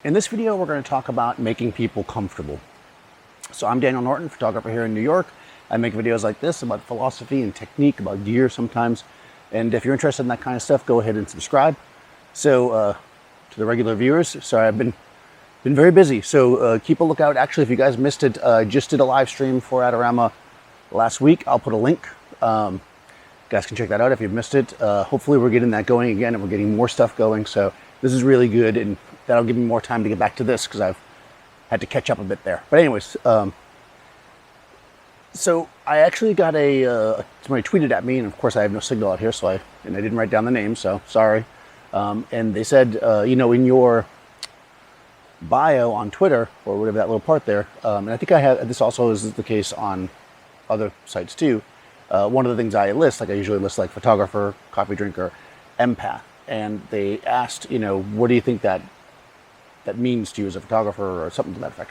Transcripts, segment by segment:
In this video, we're going to talk about making people comfortable. So I'm Daniel Norton, photographer here in New York. I make videos like this about philosophy and technique, about gear sometimes. And if you're interested in that kind of stuff, go ahead and subscribe. So to the regular viewers, sorry, I've been very busy. So keep a lookout. Actually, if you guys missed it, I just did a live stream for Adorama last week. I'll put a link. You guys can check that out if you've missed it. Hopefully we're getting that going again and we're getting more stuff going. So this is really good, and that'll give me more time to get back to this because I've had to catch up a bit there. But anyways, so I actually got somebody tweeted at me, and of course I have no signal out here, and I didn't write down the name, so sorry. And they said, in your bio on Twitter, or whatever that little part there, and I think this also is the case on other sites too. One of the things I list, like I usually list like photographer, coffee drinker, empath. And they asked, what do you think that means to you as a photographer, or something to that effect.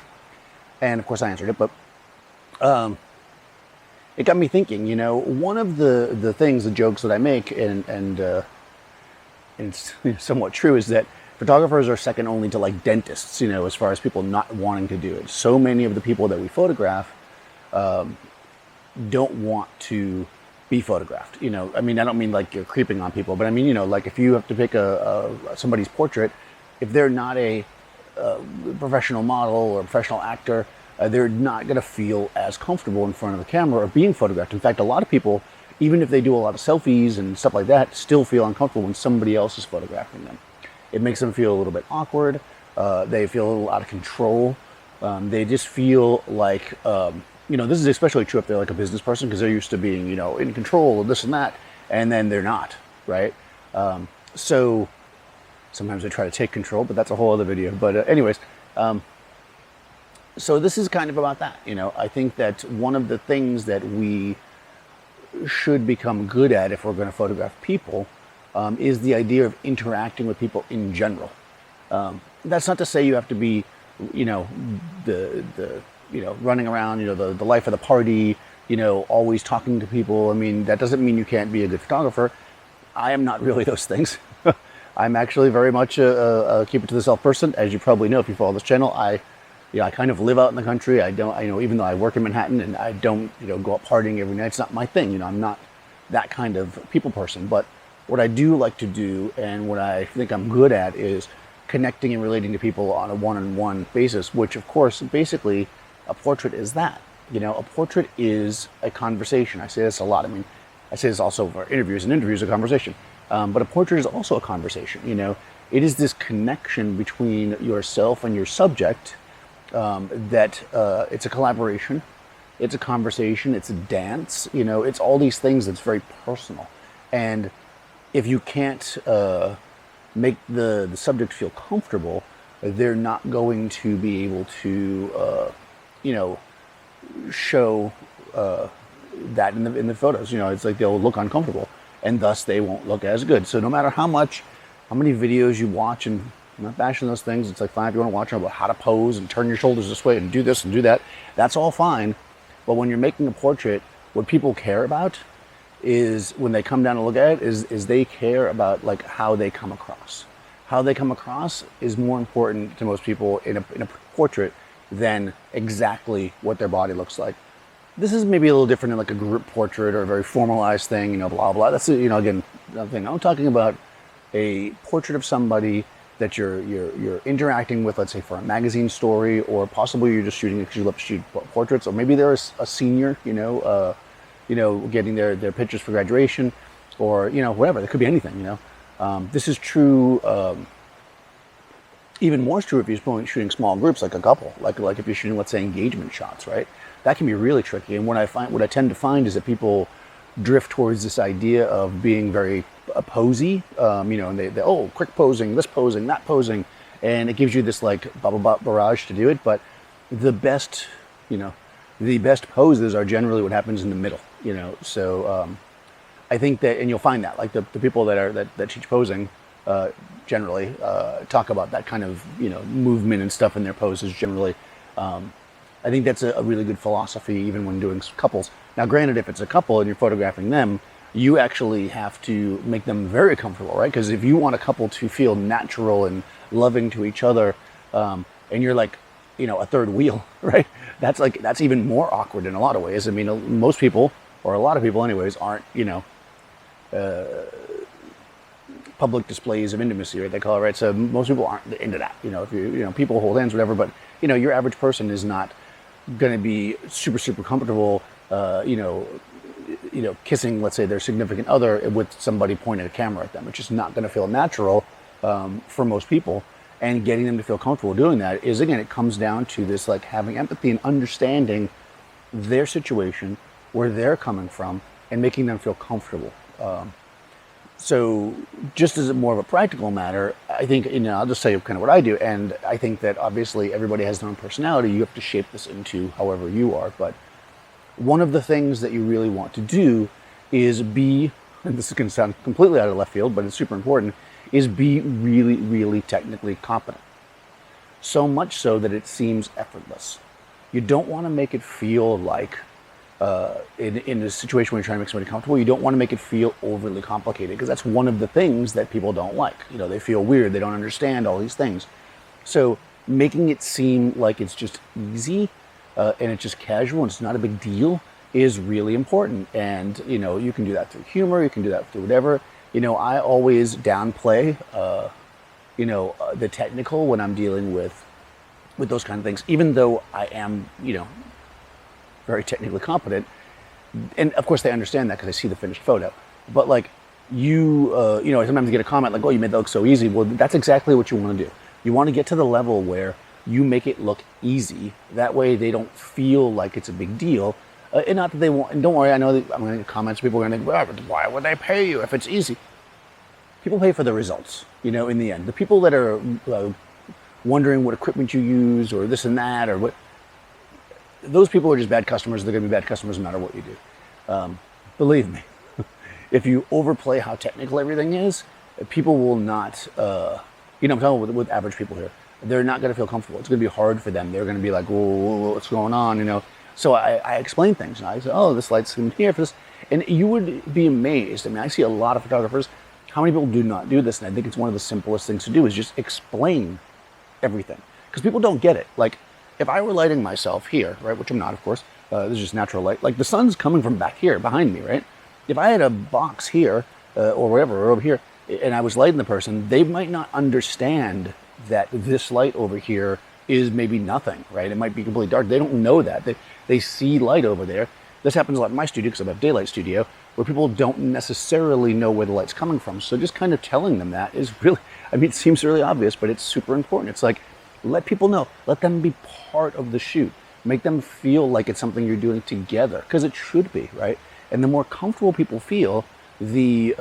And of course I answered it, but it got me thinking, one of the things, the jokes that I make, and it's somewhat true, is that photographers are second only to like dentists, as far as people not wanting to do it. So many of the people that we photograph don't want to be photographed. I don't mean like you're creeping on people, but I mean, like if you have to pick somebody's portrait, if they're not a professional model or a professional actor, they're not going to feel as comfortable in front of the camera or being photographed. In fact, a lot of people, even if they do a lot of selfies and stuff like that, still feel uncomfortable when somebody else is photographing them. It makes them feel a little bit awkward. They feel a little out of control. They just feel like, this is especially true if they're like a business person, because they're used to being, in control of this and that, and then they're not, right? So sometimes they try to take control, but that's a whole other video. But anyways, so this is kind of about that. I think that one of the things that we should become good at if we're going to photograph people is the idea of interacting with people in general. That's not to say you have to be, running around, the life of the party, always talking to people. I mean, that doesn't mean you can't be a good photographer. I am not really those things. I'm actually very much a keep it to the self person. As you probably know if you follow this channel, I kind of live out in the country. Even though I work in Manhattan and I don't, go out partying every night, it's not my thing. I'm not that kind of people person. But what I do like to do, and what I think I'm good at, is connecting and relating to people on a one-on-one basis, which of course, basically, a portrait is that. A portrait is a conversation. I say this a lot. I mean, I say this also for interviews, and interviews are a conversation. But a portrait is also a conversation. It is this connection between yourself and your subject that it's a collaboration, it's a conversation, it's a dance. It's all these things that's very personal. And if you can't make the subject feel comfortable, they're not going to be able to, show that in the photos. It's like they'll look uncomfortable, and thus they won't look as good. So no matter how many videos you watch, and I'm not bashing those things, it's like fine if you want to watch them about how to pose and turn your shoulders this way and do this and do that, that's all fine. But when you're making a portrait, what people care about is, when they come down to look at it, is they care about like how they come across. How they come across is more important to most people in a portrait than exactly what their body looks like. This is maybe a little different in like a group portrait or a very formalized thing, blah, blah. That's, again, another thing. I'm talking about a portrait of somebody that you're interacting with, let's say for a magazine story, or possibly you're just shooting because you love to shoot portraits, or maybe they're a senior, getting their pictures for graduation, or, whatever. It could be anything, This is true, even more true if you're shooting small groups, like a couple, like if you're shooting, let's say, engagement shots, right? That can be really tricky. And what I tend to find is that people drift towards this idea of being very posy, and they quick posing, this posing, that posing, and it gives you this like blah barrage to do it. But the best poses are generally what happens in the middle, So I think that, and you'll find that like the people that teach posing generally talk about that kind of movement and stuff in their poses generally. I think that's a really good philosophy, even when doing couples. Now, granted, if it's a couple and you're photographing them, you actually have to make them very comfortable, right? Because if you want a couple to feel natural and loving to each other, and you're like, a third wheel, right? That's even more awkward in a lot of ways. I mean, most people, or a lot of people anyways, aren't, public displays of intimacy, right? They call it, right? So most people aren't into that. If people hold hands, whatever, but your average person is not going to be super, super comfortable, kissing, let's say, their significant other with somebody pointing a camera at them. It's just not going to feel natural for most people. And getting them to feel comfortable doing that is, again, it comes down to this, like, having empathy and understanding their situation, where they're coming from, and making them feel comfortable. So just as more of a practical matter, I think, I'll just say kind of what I do. And I think that obviously everybody has their own personality. You have to shape this into however you are. But one of the things that you really want to do is be, and this is going to sound completely out of left field, but it's super important, is be really, really technically competent. So much so that it seems effortless. You don't want to make it feel like, in a situation where you're trying to make somebody comfortable, you don't want to make it feel overly complicated, because that's one of the things that people don't like. They feel weird, they don't understand all these things. So making it seem like it's just easy, and it's just casual and it's not a big deal, is really important. And you can do that through humor, you can do that through whatever. I always downplay the technical when I'm dealing with those kind of things, even though I am very technically competent. And of course they understand that because I see the finished photo. But like sometimes you get a comment like, oh, you made that look so easy. Well, that's exactly what you want to do. You want to get to the level where you make it look easy. That way they don't feel like it's a big deal. And not that they won't, and don't worry, I know that I'm going to get comments, people are going to think, well, why would they pay you if it's easy? People pay for the results, in the end. The people that are wondering what equipment you use or this and that, or what, those people are just bad customers. They're going to be bad customers no matter what you do. Believe me, if you overplay how technical everything is, people will not, I'm talking with average people here, they're not going to feel comfortable. It's going to be hard for them. They're going to be like, whoa, what's going on, So I explain things, and I say, oh, this light's in here for this. And you would be amazed. I mean, I see a lot of photographers, how many people do not do this? And I think it's one of the simplest things to do, is just explain everything. Because people don't get it. Like, if I were lighting myself here, right, which I'm not, of course, this is just natural light. Like, the sun's coming from back here, behind me, right? If I had a box here, or wherever, or over here, and I was lighting the person, they might not understand that this light over here is maybe nothing, right? It might be completely dark. They don't know that. They see light over there. This happens a lot in my studio because I have a daylight studio, where people don't necessarily know where the light's coming from. So just kind of telling them that is really, it seems really obvious, but it's super important. It's like, let people know. Let them be part of the shoot. Make them feel like it's something you're doing together, because it should be, right? And the more comfortable people feel, the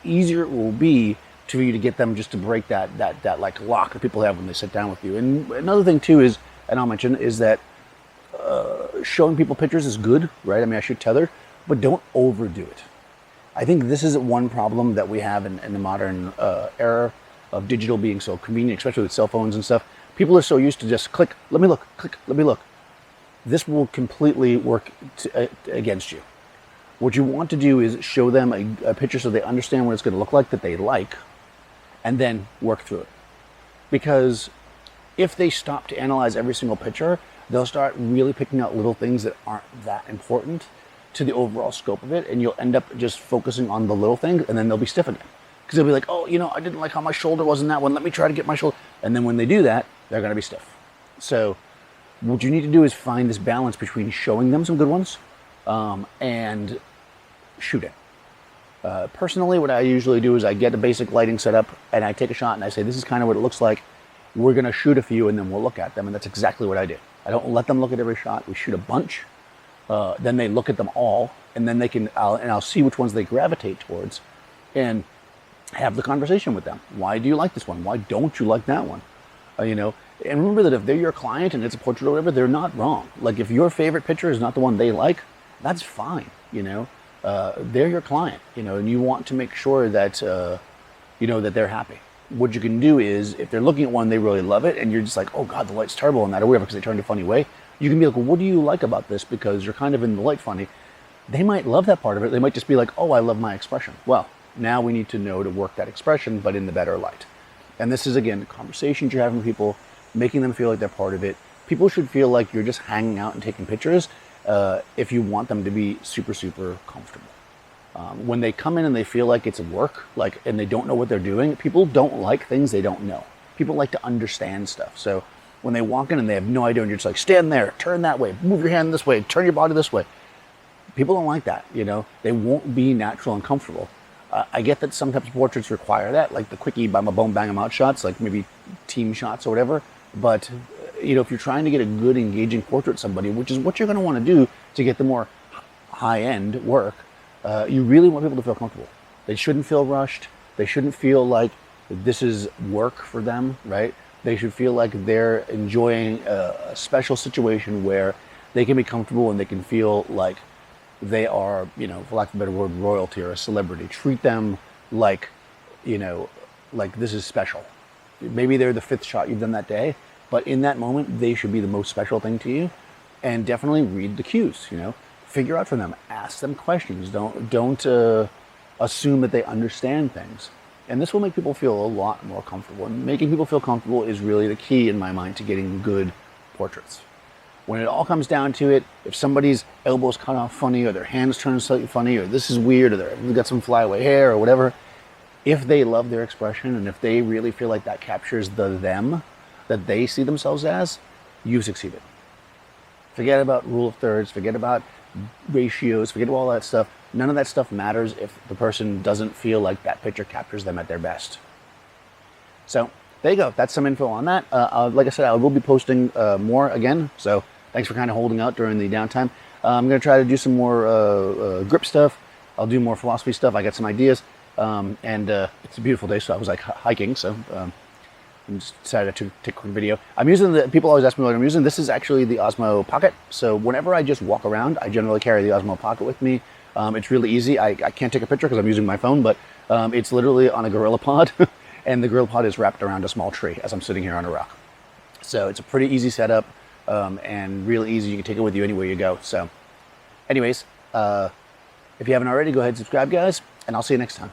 easier it will be for you to get them just to break that like lock that people have when they sit down with you. And another thing too is, and I'll mention, is that showing people pictures is good, right? I shoot tethered, but don't overdo it. I think this is one problem that we have in the modern era of digital being so convenient, especially with cell phones and stuff. People are so used to just click, let me look, click, let me look. This will completely work against you. What you want to do is show them a picture so they understand what it's going to look like, that they like, and then work through it. Because if they stop to analyze every single picture, they'll start really picking out little things that aren't that important to the overall scope of it, and you'll end up just focusing on the little things, and then they'll be stiff again. Because they'll be like, oh, I didn't like how my shoulder was in that one. Let me try to get my shoulder. And then when they do that, they're going to be stiff. So what you need to do is find this balance between showing them some good ones and shooting. Personally, what I usually do is I get a basic lighting set up, and I take a shot and I say, this is kind of what it looks like. We're going to shoot a few, and then we'll look at them. And that's exactly what I do. I don't let them look at every shot. We shoot a bunch. Then they look at them all, and then I'll see which ones they gravitate towards, and have the conversation with them. Why do you like this one? Why don't you like that one? And remember that if they're your client and it's a portrait or whatever, they're not wrong. Like, if your favorite picture is not the one they like, that's fine. They're your client, and you want to make sure that, that they're happy. What you can do is, if they're looking at one, they really love it, and you're just like, oh God, the light's terrible on that, or whatever, because they turned a funny way. You can be like, well, what do you like about this? Because you're kind of in the light funny. They might love that part of it. They might just be like, oh, I love my expression. Well, now we need to know to work that expression, but in the better light. And this is, again, conversations you're having with people, making them feel like they're part of it. People should feel like you're just hanging out and taking pictures if you want them to be super, super comfortable. When they come in and they feel like it's work, and they don't know what they're doing, people don't like things they don't know. People like to understand stuff. So when they walk in and they have no idea, and you're just like, stand there, turn that way, move your hand this way, turn your body this way. People don't like that, They won't be natural and comfortable. I get that sometimes portraits require that, like the quickie bam, boom, bang 'em out shots, like maybe team shots or whatever. But, if you're trying to get a good, engaging portrait of somebody, which is what you're going to want to do to get the more high-end work, you really want people to feel comfortable. They shouldn't feel rushed. They shouldn't feel like this is work for them, right? They should feel like they're enjoying a special situation where they can be comfortable and they can feel like they are, for lack of a better word, royalty or a celebrity. Treat them like, like this is special. Maybe they're the 5th shot you've done that day, but in that moment, they should be the most special thing to you. And definitely read the cues, Figure out from them. Ask them questions. Don't assume that they understand things. And this will make people feel a lot more comfortable. And making people feel comfortable is really the key, in my mind, to getting good portraits. When it all comes down to it, if somebody's elbows cut off funny, or their hands turn slightly funny, or this is weird, or they've got some flyaway hair, or whatever, if they love their expression, and if they really feel like that captures the them that they see themselves as, you've succeeded. Forget about rule of thirds, forget about ratios, forget about all that stuff. None of that stuff matters if the person doesn't feel like that picture captures them at their best. So there you go. That's some info on that. Like I said, I will be posting more again. So thanks for kind of holding out during the downtime. I'm going to try to do some more grip stuff. I'll do more philosophy stuff. I got some ideas. And it's a beautiful day, so I was like hiking. So I just decided to take a quick video. I'm using people always ask me what I'm using. This is actually the Osmo Pocket. So whenever I just walk around, I generally carry the Osmo Pocket with me. It's really easy. I can't take a picture because I'm using my phone, but it's literally on a Gorilla Pod. And the Gorilla Pod is wrapped around a small tree as I'm sitting here on a rock. So it's a pretty easy setup and really easy. You can take it with you anywhere you go. So anyways, if you haven't already, go ahead and subscribe, guys, and I'll see you next time.